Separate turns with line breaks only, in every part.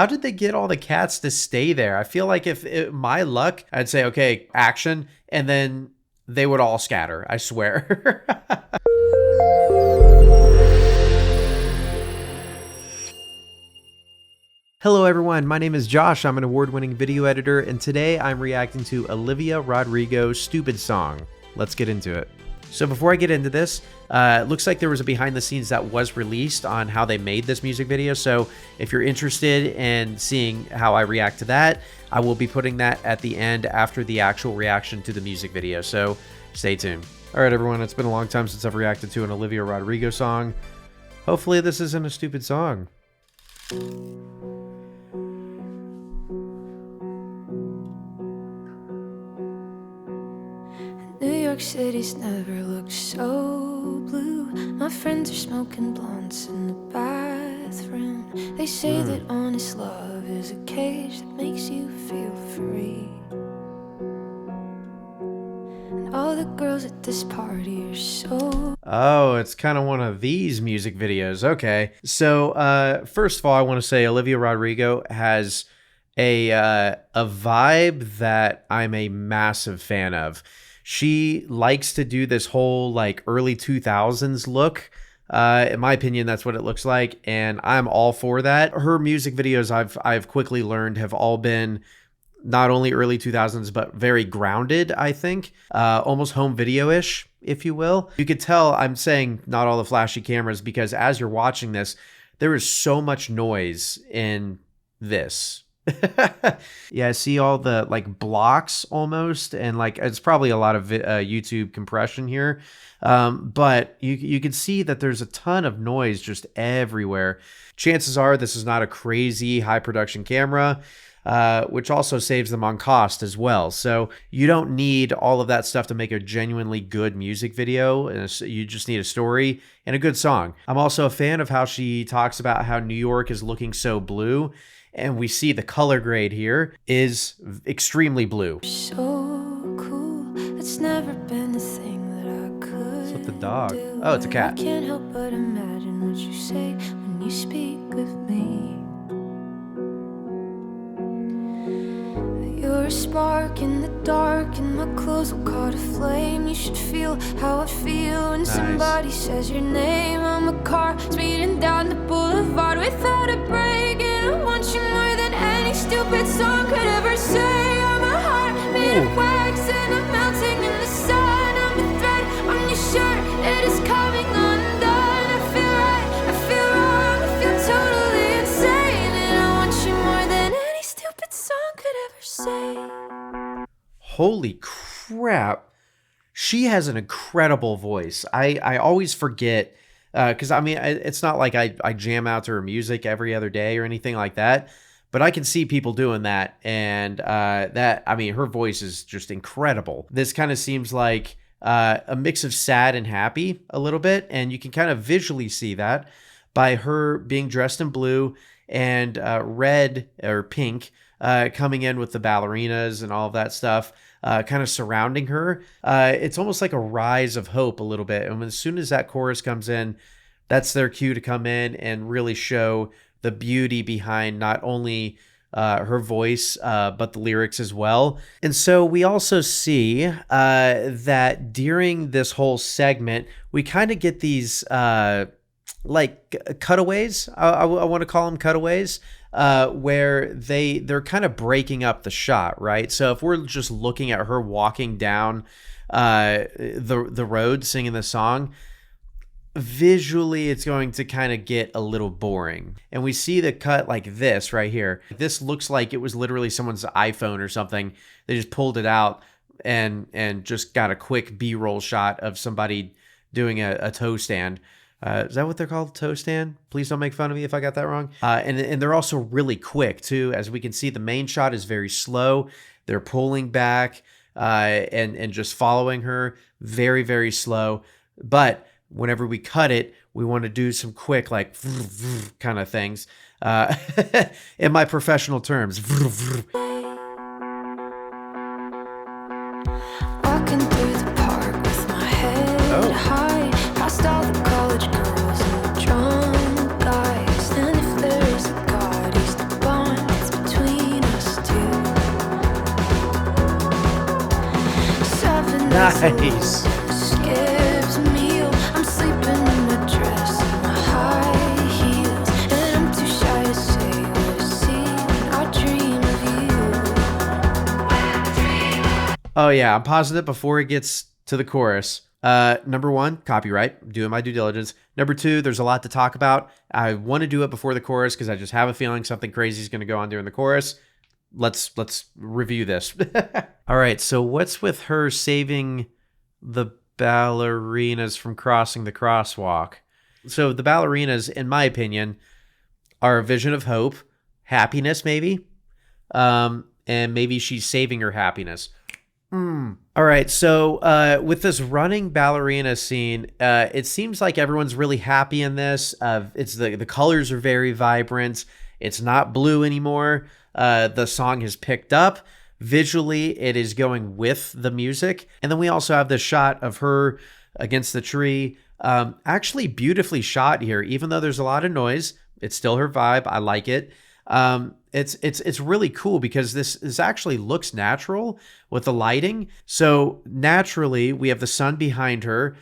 how did they get all the cats to stay there? I feel like if my luck, I'd say, okay, action, and then they would all scatter, I swear. Hello everyone, my name is Josh. I'm an award-winning video editor, and today I'm reacting to Olivia Rodrigo's Stupid song. Let's get into it. So before I get into this, it looks like there was a behind the scenes that was released on how they made this music video. So if you're interested in seeing how I react to that, I will be putting that at the end after the actual reaction to the music video. So stay tuned. All right, everyone, it's been a long time since I've reacted to an Olivia Rodrigo song. Hopefully this isn't a stupid song.
New York City's never looked so blue. My friends are smoking blunts in the bathroom. They say that honest love is a cage that makes you feel free. And all the girls at this party are so...
Oh, it's kind of one of these music videos. Okay. So, first of all, I want to say Olivia Rodrigo has a vibe that I'm a massive fan of. She likes to do this whole like early 2000s look. In my opinion, that's what it looks like, and I'm all for that. Her music videos, I've quickly learned, have all been not only early 2000s but very grounded, I think. Almost home video-ish, if you will. You could tell I'm saying not all the flashy cameras because as you're watching this, there is so much noise in this. Yeah, I see all the like blocks almost, and like it's probably a lot of YouTube compression here, but you can see that there's a ton of noise just everywhere. Chances are this is not a crazy high production camera, which also saves them on cost as well. So you don't need all of that stuff to make a genuinely good music video. You just need a story and a good song. I'm also a fan of how she talks about how New York is looking so blue. And we see the color grade here is extremely blue.
So cool. It's never been a thing that I could.
What's with the dog? Oh, it's a cat.
I can't help but imagine what you say when you speak of me. You're a spark in the dark, and my clothes will caught a flame. You should feel how I feel when somebody says your name. I'm a car speeding down the boulevard without a break, and I want you more than any stupid song could ever say. I'm a heart made of wax, and I'm melting in the sun. I'm a thread on your shirt, it is coming undone. I feel right, I feel wrong, I feel totally insane, and I want you more than any stupid song could ever say.
Holy crap. She has an incredible voice. I always forget, because I mean, it's not like I jam out to her music every other day or anything like that, but I can see people doing that, and I mean, her voice is just incredible. This kind of seems like a mix of sad and happy a little bit, and you can kind of visually see that by her being dressed in blue and red or pink, coming in with the ballerinas and all of that stuff, kind of surrounding her. It's almost like a rise of hope a little bit. And as soon as that chorus comes in, that's their cue to come in and really show the beauty behind not only her voice, but the lyrics as well. And so we also see that during this whole segment, we kind of get these like cutaways. I want to call them cutaways, where they're kind of breaking up the shot, right? So if we're just looking at her walking down the road singing the song, visually it's going to kind of get a little boring. And we see the cut like this right here. This looks like it was literally someone's iPhone or something. They just pulled it out and just got a quick B-roll shot of somebody doing a toe stand. Is that what they're called? Toe stand? Please don't make fun of me if I got that wrong. And they're also really quick too. As we can see, the main shot is very slow. They're pulling back and just following her very, very slow. But whenever we cut it, we want to do some quick like kind of things. In my professional terms.
Walking through the park with my head high, past all the college girls and the drunk guys. And if there's a God, he's the bond
Nice.
Skips a meal. I'm sleeping in my dress and my high heels, and I'm too shy to say what I see when I dream of you.
Oh yeah, I'm pausing it before it gets to the chorus. Number one, copyright, doing my due diligence. Number two, there's a lot to talk about. I want to do it before the chorus because I just have a feeling something crazy is going to go on during the chorus. Let's review this. All right, so what's with her saving the ballerinas from crossing the crosswalk? So the ballerinas, in my opinion, are a vision of hope, happiness maybe, and maybe she's saving her happiness. All right, so with this running ballerina scene, it seems like everyone's really happy in this. It's the colors are very vibrant. It's not blue anymore. The song has picked up. Visually, it is going with the music. And then we also have the shot of her against the tree. Actually beautifully shot here, even though there's a lot of noise. It's still her vibe. I like it. It's really cool because this actually looks natural with the lighting. So naturally, we have the sun behind her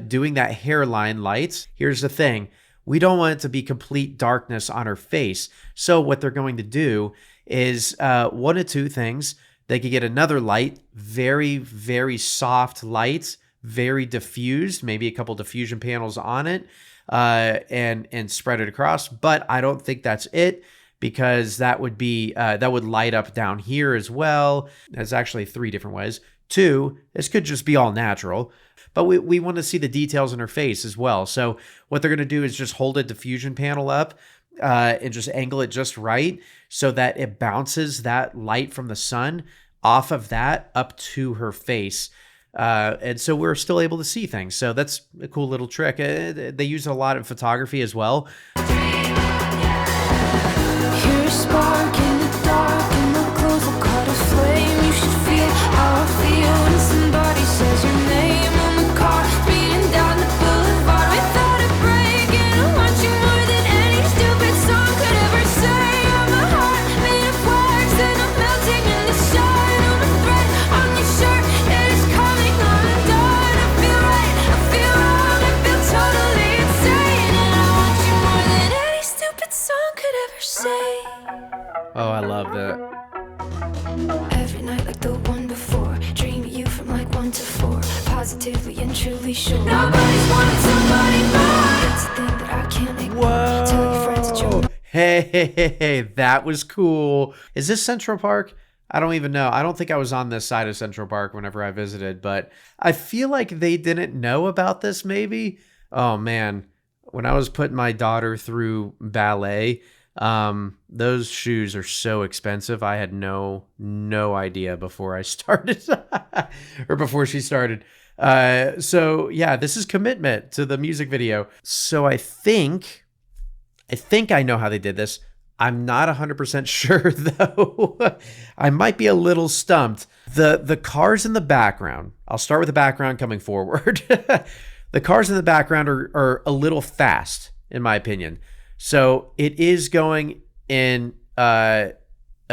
doing that hairline lights. Here's the thing. We don't want it to be complete darkness on her face. So what they're going to do is one of two things. They could get another light, very, very soft light, very diffused, maybe a couple diffusion panels on it, and spread it across. But I don't think that's it, because that would be that would light up down here as well. There's actually three different ways. Two, this could just be all natural, but we want to see the details in her face as well. So what they're going to do is just hold a diffusion panel up and just angle it just right so that it bounces that light from the sun off of that up to her face. And so we're still able to see things. So that's a cool little trick. They use it a lot in photography as well.
Spark in the dark, and the clothes will caught a flame. You should feel how I feel when somebody says your name on the car, speeding down the boulevard without a break. And I want you more than any stupid song could ever say. I'm a heart made of wax, and I'm melting in the sun. I'm a thread on your shirt, it is coming undone. I feel right, I feel wrong, I feel totally insane. And I want you more than any stupid song could ever say.
Oh, I love that.
Every night like the one before, dream of you from like 1 to 4, positively and truly sure. Nobody's wanted somebody more. It's a thing that I can't ignore.
Whoa.
Tell your friends that you're
Hey, that was cool. Is this Central Park? I don't even know. I don't think I was on this side of Central Park whenever I visited, but I feel like they didn't know about this maybe. Oh man, when I was putting my daughter through ballet, those shoes are so expensive. I had no idea before I started or before she started. So yeah, this is commitment to the music video. So I think I know how they did this. I'm not 100% sure though. I might be a little stumped. The cars in the background, I'll start with the background coming forward. The cars in the background are a little fast in my opinion. So it is going in a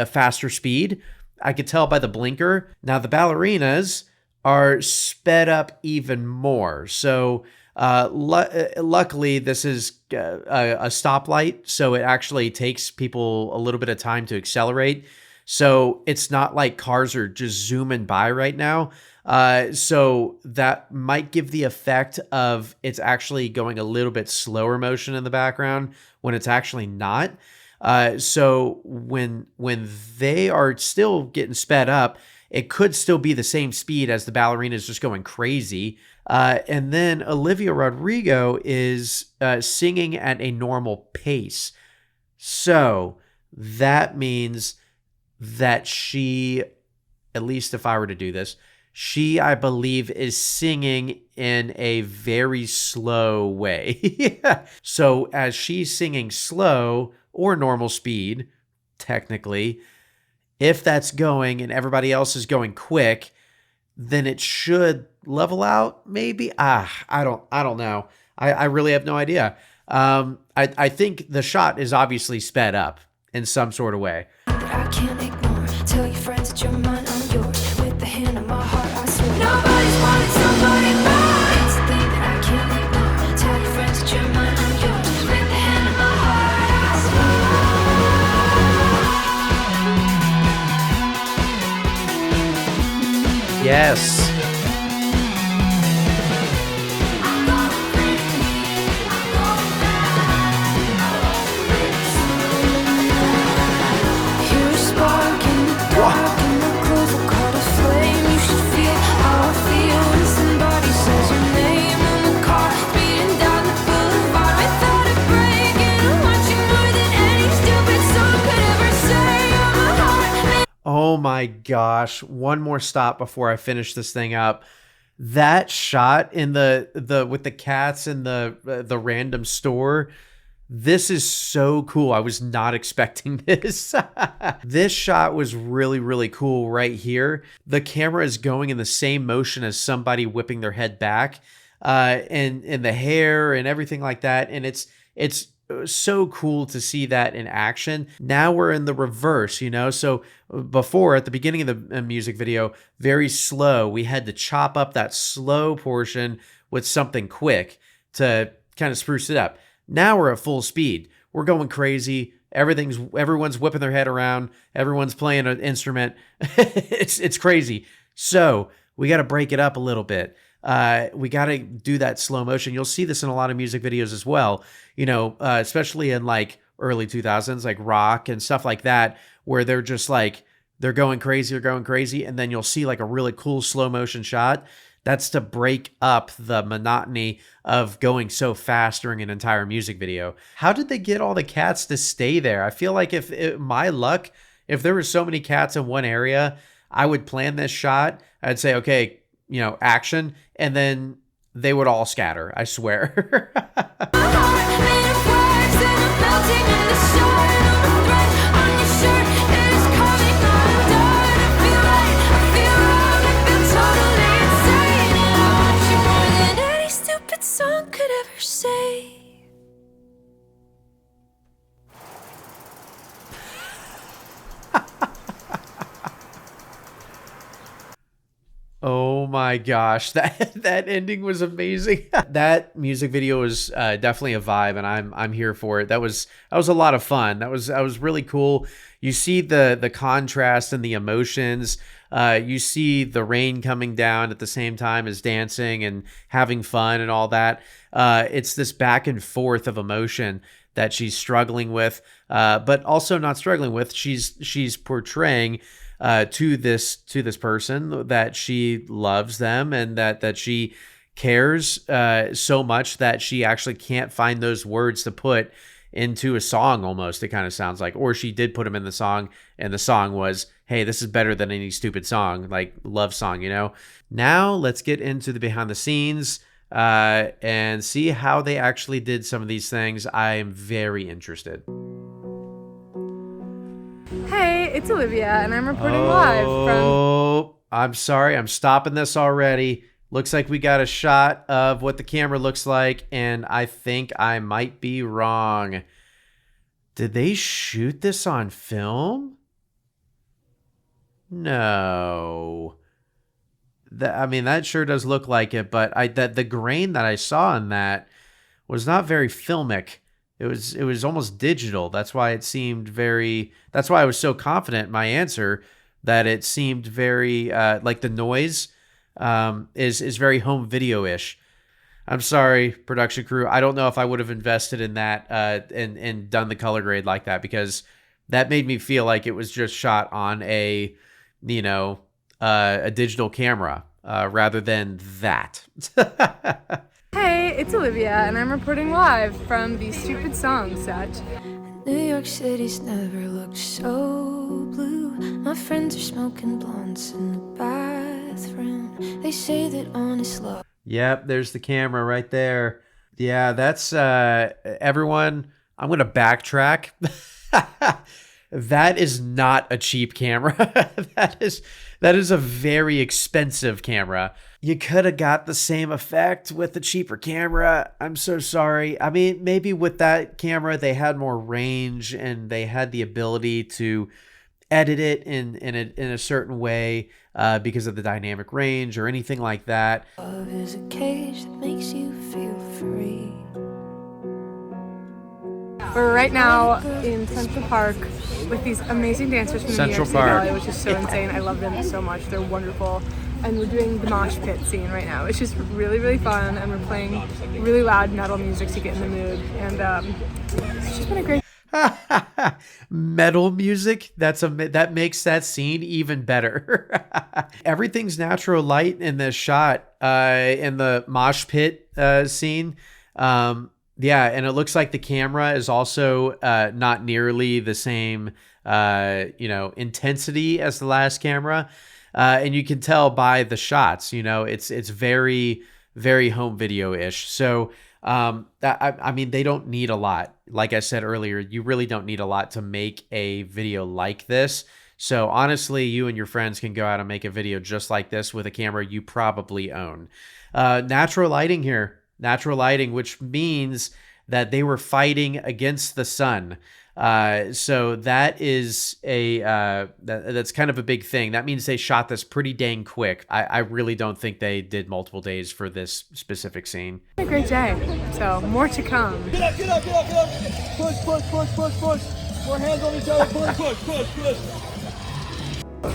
faster speed. I could tell by the blinker. Now the ballerinas are sped up even more. So luckily this is a stoplight. So it actually takes people a little bit of time to accelerate. So it's not like cars are just zooming by right now. So that might give the effect of it's actually going a little bit slower motion in the background when it's actually not. So when they are still getting sped up, it could still be the same speed as the ballerina is just going crazy. And then Olivia Rodrigo is singing at a normal pace. So that means that she, at least if I were to do this, she, I believe, is singing in a very slow way. So as she's singing slow or normal speed, technically, if that's going and everybody else is going quick, then it should level out, maybe. I don't know. I really have no idea. I think the shot is obviously sped up in some sort of way.
that I can't ignore. Tell your friends that you're mine, I'm yours. With the hand on my heart, I swear. Nobody's
Yes. Oh my gosh. One more stop before I finish this thing up. That shot in the with the cats in the random store. This is so cool. I was not expecting this. This shot was really, really cool right here. The camera is going in the same motion as somebody whipping their head back, and the hair and everything like that. And it's so cool to see that in action. Now we're in the reverse, you know? So before, at the beginning of the music video, very slow, we had to chop up that slow portion with something quick to kind of spruce it up. Now we're at full speed. We're going crazy. Everyone's whipping their head around. Everyone's playing an instrument. It's crazy. So we got to break it up a little bit. We got to do that slow motion. You'll see this in a lot of music videos as well, you know, especially in like early 2000s, like rock and stuff like that, where they're just like, they're going crazy. And then you'll see like a really cool slow motion shot. That's to break up the monotony of going so fast during an entire music video. How did they get all the cats to stay there? I feel like if there were so many cats in one area, I would plan this shot. I'd say, okay, you know, action, and then they would all scatter, I swear. Oh my gosh, that ending was amazing. That music video was definitely a vibe, and I'm here for it. That was a lot of fun. That was really cool. You see the contrast and the emotions. You see the rain coming down at the same time as dancing and having fun and all that. It's this back and forth of emotion that she's struggling with, but also not struggling with. She's portraying to this person that she loves them and that she cares so much that she actually can't find those words to put into a song. Almost, it kind of sounds like, or she did put them in the song, and the song was, hey, this is better than any stupid song, like love song, you know. Now let's get into the behind the scenes and see how they actually did some of these things. I am very interested.
Hey, it's Olivia, and I'm reporting live from...
Oh, I'm sorry. I'm stopping this already. Looks like we got a shot of what the camera looks like, and I think I might be wrong. Did they shoot this on film? No. I mean, that sure does look like it, but the grain that I saw in that was not very filmic. It was almost digital. That's why it seemed very... That's why I was so confident in my answer, that it seemed very... like the noise is very home video-ish. I'm sorry, production crew. I don't know if I would have invested in that and done the color grade like that, because that made me feel like it was just shot on a digital camera rather than that.
Hey, it's Olivia, and I'm reporting live from the Stupid Song set.
New York City's never looked so blue. My friends are smoking blunts in the bathroom. They say that honest love...
Yep, there's the camera right there. Yeah, that's everyone. I'm going to backtrack. That is not a cheap camera. That is a very expensive camera. You could have got the same effect with a cheaper camera. I'm so sorry. I mean, maybe with that camera, they had more range and they had the ability to edit it in a certain way because of the dynamic range or anything like that.
Love is a cage that makes you feel free.
We're right now in Central Park with these amazing dancers from the New York City Ballet, which is so insane. I love them so much. They're wonderful. and we're doing the mosh pit scene right now. It's just really, really fun, and we're playing really loud metal music to get in the mood, and it's just been a great.
Metal music, that makes that scene even better. Everything's natural light in this shot, in the mosh pit scene. Yeah, and it looks like the camera is also not nearly the same intensity as the last camera. And you can tell by the shots, it's very, very home video-ish. So I mean, they don't need a lot. Like I said earlier, you really don't need a lot to make a video like this. So honestly, you and your friends can go out and make a video just like this with a camera you probably own. Natural lighting here. Natural lighting, which means that they were fighting against the sun. So that is that's kind of a big thing. That means they shot this pretty dang quick. I really don't think they did multiple days for this specific scene.
A great day. So more to come.
Get up, get up, get up, get up. Push, push, push, push, push. More hands on each other. Push, push, push, push.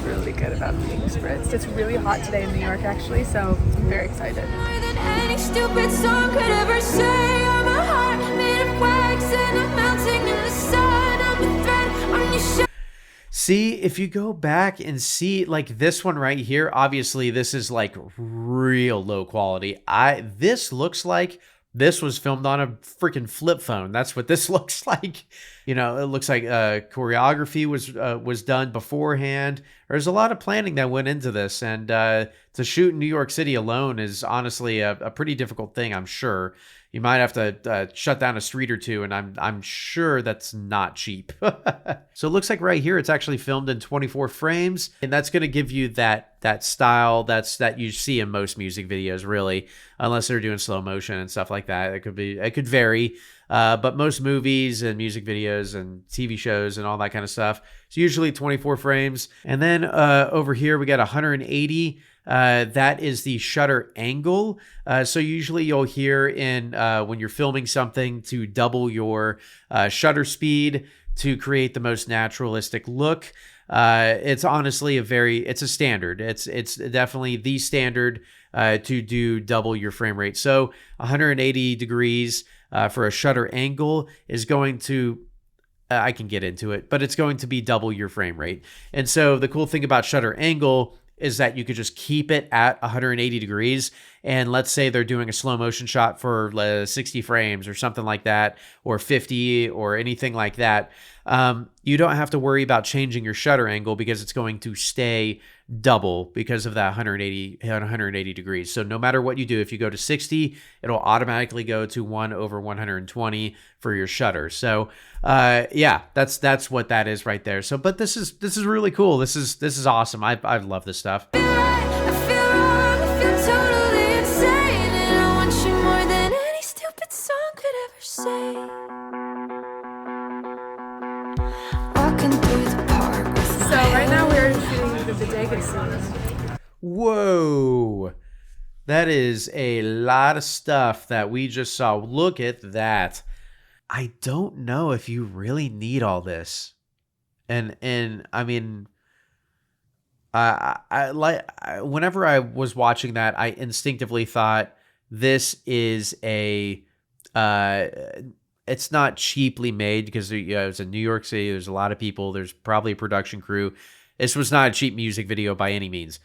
Really good about being spritzed. It's really hot today in New York, actually, so I'm very excited.
More than any stupid song could ever say. I'm a heart made of wax and I'm melting in the sun. I'm a thread on your shoulder.
See, if you go back and see like this one right here, obviously this is like real low quality. This looks like this was filmed on a freaking flip phone. That's what this looks like. It looks like choreography was done beforehand. There's a lot of planning that went into this, and to shoot in New York City alone is honestly a pretty difficult thing. I'm sure you might have to shut down a street or two, and I'm sure that's not cheap. So it looks like right here it's actually filmed in 24 frames, and that's going to give you that style that you see in most music videos, really, unless they're doing slow motion and stuff like that. It could vary. But most movies and music videos and TV shows and all that kind of stuff, it's usually 24 frames. And then over here, we got 180. That is the shutter angle. So usually you'll hear when you're filming something to double your shutter speed to create the most naturalistic look. It's honestly it's a standard. It's definitely the standard to do double your frame rate. So 180 degrees for a shutter angle is going to, I can get into it, but it's going to be double your frame rate. And so the cool thing about shutter angle is that you could just keep it at 180 degrees. And let's say they're doing a slow motion shot for 60 frames or something like that, or 50 or anything like that. You don't have to worry about changing your shutter angle because it's going to stay double because of that 180 degrees. So no matter what you do, if you go to 60, it'll automatically go to 1/120 for your shutter. So yeah, that's what that is right there. So, but this is really cool. This is awesome. I love this stuff.
I feel wrong, I feel totally insane, and I want you more than any stupid song could ever say. Walking through the park with
So right now we're shooting the bodega scene.
Whoa. That is a lot of stuff that we just saw. Look at that. I don't know if you really need all this. And I mean, whenever I was watching that, I instinctively thought this is it's not cheaply made because it's in New York City. There's a lot of people. There's probably a production crew. This was not a cheap music video by any means.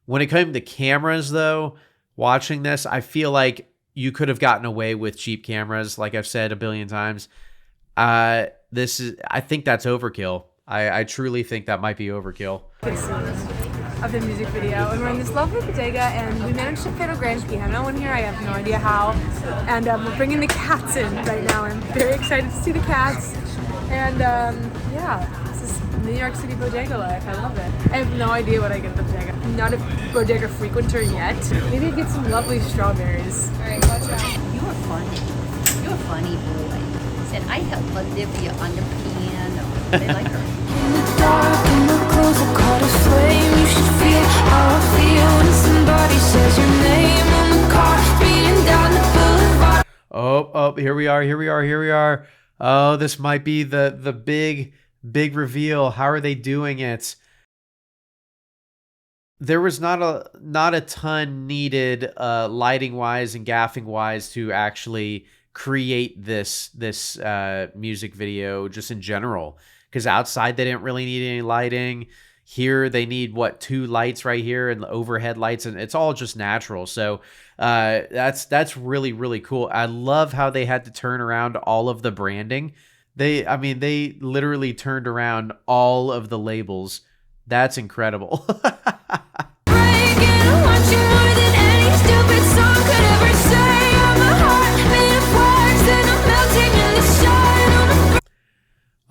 When it came to cameras, though, watching this, I feel like you could have gotten away with cheap cameras, like I've said a billion times. I think that's overkill. I truly think that might be overkill.
Of the music video, and we're in this lovely bodega, and we managed to fit a grand piano in here. I have no idea how, and we're bringing the cats in right now. I'm very excited to see the cats, and yeah, this is New York City bodega life. I love it. I have no idea what I get at the bodega. I'm not a bodega frequenter yet. Maybe I get some lovely strawberries.
All right, watch out. You're funny. You're a funny boy. Said I help Olivia on the piano. They like her.
in the dark and my clothes are caught aflame. You should feel how I feel when somebody says your name on the car speeding down the boulevard.
Oh, here we are. Oh, this might be the big reveal. How are they doing it? there was not a ton needed lighting wise and gaffing wise to actually create this music video just in general, because outside they didn't really need any lighting. Here they need two lights right here and the overhead lights, and it's all just natural. So that's really, really cool. I love how they had to turn around all of the branding. They literally turned around all of the labels. That's incredible.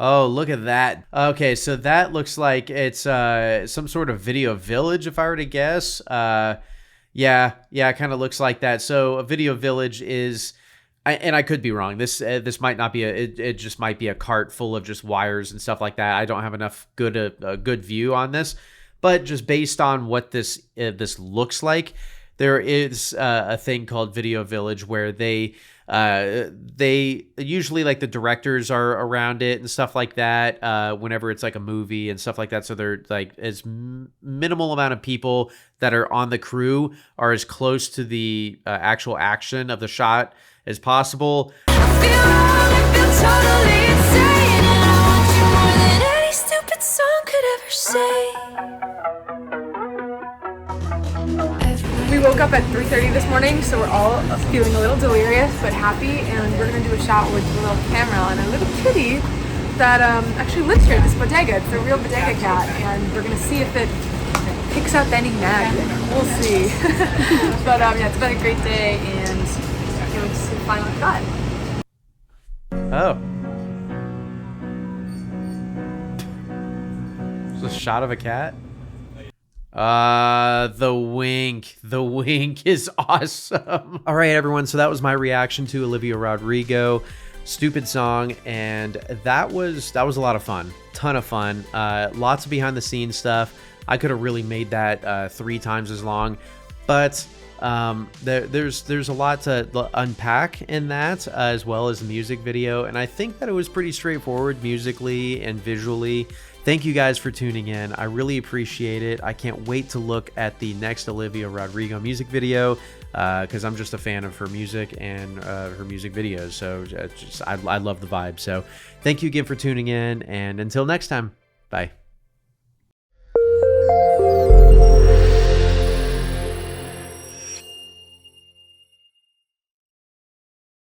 Oh, look at that. Okay, so that looks like it's some sort of video village, if I were to guess. Yeah, it kind of looks like that. So a video village is, and I could be wrong. This might not be it just might be a cart full of just wires and stuff like that. I don't have enough good view on this, but just based on what this looks like, there is a thing called Video Village where they usually, like, the directors are around it and stuff like that whenever it's like a movie and stuff like that. So they're like, as minimal amount of people that are on the crew are as close to the actual action of the shot as possible.
I feel wrong, I feel totally insane, and I want you more than any stupid song could ever say.
We woke up at 3:30 this morning, so we're all feeling a little delirious but happy, and we're gonna do a shot with a little camera and a little kitty that actually lives here at this bodega. It's a real bodega cat, and we're gonna see if it picks up any magnet. We'll see. But yeah, it's been a great day, and it's a final cut.
Oh. It's a shot of a cat? The wink is awesome. All right, everyone. So that was my reaction to Olivia Rodrigo, Stupid Song, and that was a lot of fun. Ton of fun. Lots of behind the scenes stuff. I could have really made that 3 times as long, but there's a lot to unpack in that, as well as the music video, and I think that it was pretty straightforward musically and visually. Thank you guys for tuning in. I really appreciate it. I can't wait to look at the next Olivia Rodrigo music video, because I'm just a fan of her music and her music videos. So I love the vibe. So thank you again for tuning in, and until next time, bye.